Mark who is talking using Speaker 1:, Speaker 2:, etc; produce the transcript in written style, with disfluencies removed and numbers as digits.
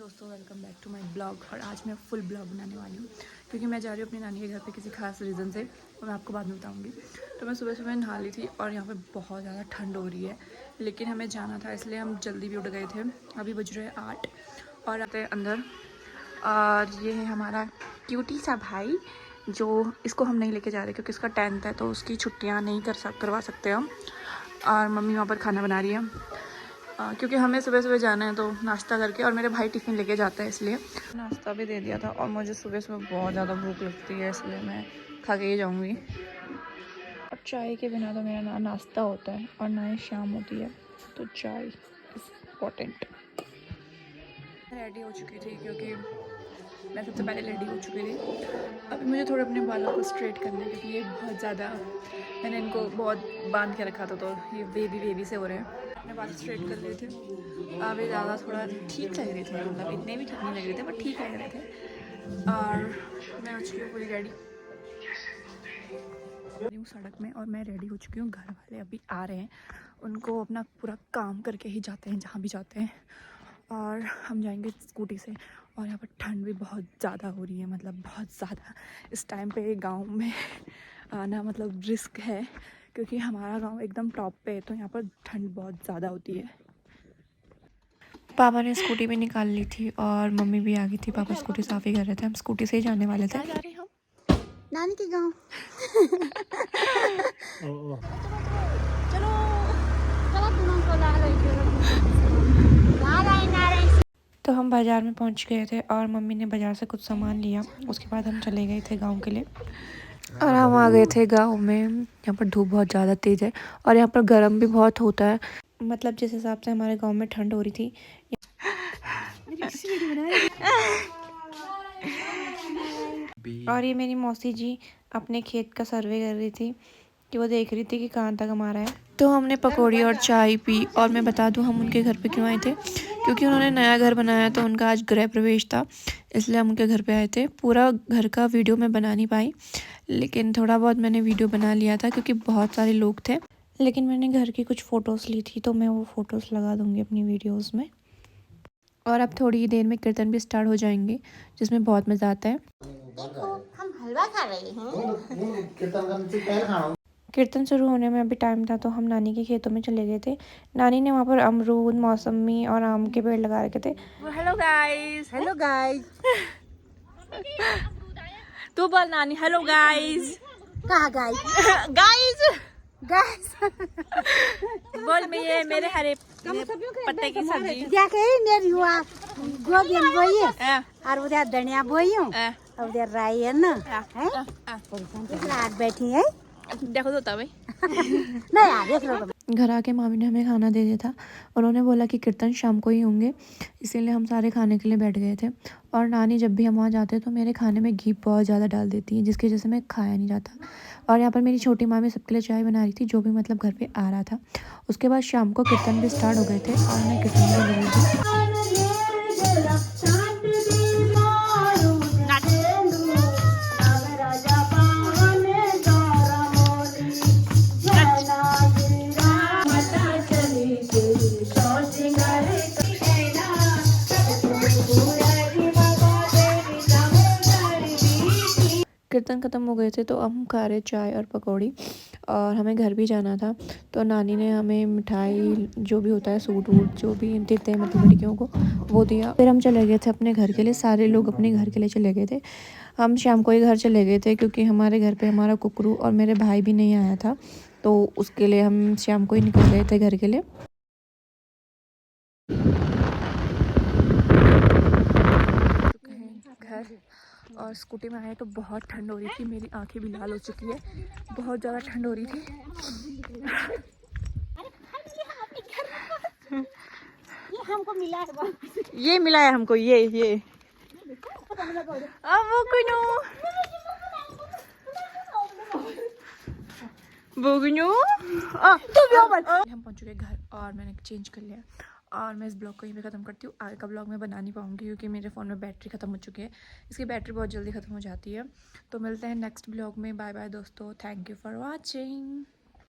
Speaker 1: दोस्तों, welcome back to my blog. और आज मैं फुल ब्लॉग बनाने वाली हूँ क्योंकि मैं जा रही हूँ अपनी नानी के घर पे किसी खास रीज़न से, और मैं आपको बाद में बताऊँगी। तो मैं सुबह सुबह नहा ली थी और यहाँ पे बहुत ज़्यादा ठंड हो रही है, लेकिन हमें जाना था इसलिए हम जल्दी भी उठ गए थे। अभी बज रहे हैं 8 और आते हैं अंदर। और ये है हमारा क्यूटी सा भाई, जो इसको हम नहीं लेके जा रहे क्योंकि इसका 10th है तो उसकी छुट्टियाँ नहीं करवा सकते हम। और मम्मी वहाँ पर खाना बना रही है क्योंकि हमें सुबह सुबह जाना है, तो नाश्ता करके, और मेरे भाई टिफ़िन लेके जाता है इसलिए नाश्ता भी दे दिया था। और मुझे सुबह सुबह बहुत ज़्यादा भूख लगती है इसलिए मैं खा के ही जाऊँगी। और चाय के बिना तो मेरा ना नाश्ता होता है और ना ही शाम होती है, तो चाय इज़ इम्पॉर्टेंट। रेडी हो चुकी थी क्योंकि मैं सबसे पहले रेडी हो चुकी थी। अभी मुझे थोड़े अपने बालों को स्ट्रेट करना है क्योंकि ये बहुत ज़्यादा, मैंने इनको बहुत बांध के रखा था तो ये वेवी से हो रहे हैं। अपने बाल स्ट्रेट कर लिए थे। अभी ज़्यादा थोड़ा ठीक लग रहे थे, मतलब इतने भी ठीक नहीं लग रहे थे बट ठीक लग रहे थे। और मैं हो चुकी हूँ पूरी रेडी हूँ सड़क में, और मैं रेडी हो चुकी हूँ। घर वाले अभी आ रहे हैं, उनको अपना पूरा काम करके ही जाते हैं जहाँ भी जाते हैं। और हम जाएंगे स्कूटी से। और यहाँ पर ठंड भी बहुत ज़्यादा हो रही है, मतलब बहुत ज़्यादा। इस टाइम पे गांव में आना मतलब रिस्क है क्योंकि हमारा गांव एकदम टॉप पे है, तो यहाँ पर ठंड बहुत ज़्यादा होती है। पापा ने स्कूटी भी निकाल ली थी और मम्मी भी आ गई थी। पापा स्कूटी साफ़ ही कर रहे थे, हम स्कूटी से ही जाने वाले थे। जा रहे हम नानी के गाँव। तो हम बाज़ार में पहुंच गए थे और मम्मी ने बाज़ार से कुछ सामान लिया। उसके बाद हम चले गए थे गांव के लिए। और हम आ गए थे गांव में। यहाँ पर धूप बहुत ज़्यादा तेज़ है और यहाँ पर गर्म भी बहुत होता है, मतलब जिस हिसाब से हमारे गांव में ठंड हो रही थी। और ये मेरी मौसी जी अपने खेत का सर्वे कर रही थी कि वो देख रही थी कि कहाँ तक हमारा है। तो हमने पकौड़ी और चाय पी। और मैं बता दूं हम उनके घर पे क्यों आए थे, क्योंकि उन्होंने नया घर बनाया तो उनका आज गृह प्रवेश था, इसलिए हम उनके घर पे आए थे। पूरा घर का वीडियो मैं बना नहीं पाई, लेकिन थोड़ा बहुत मैंने वीडियो बना लिया था क्योंकि बहुत सारे लोग थे। लेकिन मैंने घर की कुछ फ़ोटोज़ ली थी तो मैं वो फ़ोटोज़ लगा दूँगी अपनी वीडियोज़ में। और अब थोड़ी ही देर में कीर्तन भी स्टार्ट हो जाएंगे, जिसमें बहुत मज़ा आता है।
Speaker 2: देखो हम हलवा खा रहे हैं।
Speaker 1: कीर्तन शुरू होने में अभी टाइम था तो हम नानी के खेतों में चले गए थे। नानी ने वहाँ पर अमरूद, मौसमी और आम के पेड़ लगा रखे थे। Hello guys,
Speaker 2: hello guys.
Speaker 1: तू बोल नानी, हेलो गाइस।
Speaker 2: कहाँ गाइस?
Speaker 1: गाइस
Speaker 2: गाइस
Speaker 1: बोल। मैं ये मेरे हरे पत्ते की सब्जी
Speaker 2: क्या कही मेरी हुआ गोभी बोई और उधर धनिया बोई हूँ और उधर राई है ना, बैठी है।
Speaker 1: देखो तो भाई।
Speaker 2: नहीं यार देख लो।
Speaker 1: घर आके मामी ने हमें खाना दे दिया था। उन्होंने बोला कि कीर्तन शाम को ही होंगे, इसीलिए हम सारे खाने के लिए बैठ गए थे। और नानी जब भी हम वहाँ जाते हैं तो मेरे खाने में घी बहुत ज़्यादा डाल देती है, जिसकी वजह से मैं खाया नहीं जाता। और यहाँ पर मेरी छोटी मामी सबके लिए चाय बना रही थी, जो भी मतलब घर पे आ रहा था। उसके बाद शाम को कीर्तन भी स्टार्ट हो गए थे और मैं कीर्तन में लगी थी। कीर्तन ख़त्म हो गए थे तो हम खा रहे चाय और पकौड़ी, और हमें घर भी जाना था। तो नानी ने हमें मिठाई, जो भी होता है सूट वूट जो भी देते हैं मतलब लड़कियों को, वो दिया। फिर हम चले गए थे अपने घर के लिए। सारे लोग अपने घर के लिए चले गए थे। हम शाम को ही घर चले गए थे क्योंकि हमारे घर पे हमारा कुकरू और मेरे भाई भी नहीं आया था, तो उसके लिए हम शाम को ही निकल गए थे घर के लिए। घर और स्कूटी में आए तो बहुत ठंड हो रही थी, मेरी आंखें भी लाल हो चुकी है, बहुत ज़्यादा ठंड हो रही थी।
Speaker 2: ये हमको मिला है,
Speaker 1: ये मिला है हमको, ये अब वो कुनू बुगनू हम पहुंच चुके घर और मैंने चेंज कर लिया। और मैं इस ब्लॉग को यहीं पे ख़त्म करती हूँ। आगे का ब्लॉग मैं बना नहीं पाऊँगी क्योंकि मेरे फ़ोन में बैटरी ख़त्म हो चुकी है। इसकी बैटरी बहुत जल्दी ख़त्म हो जाती है। तो मिलते हैं नेक्स्ट ब्लॉग में। बाय बाय दोस्तों, थैंक यू फॉर वॉचिंग।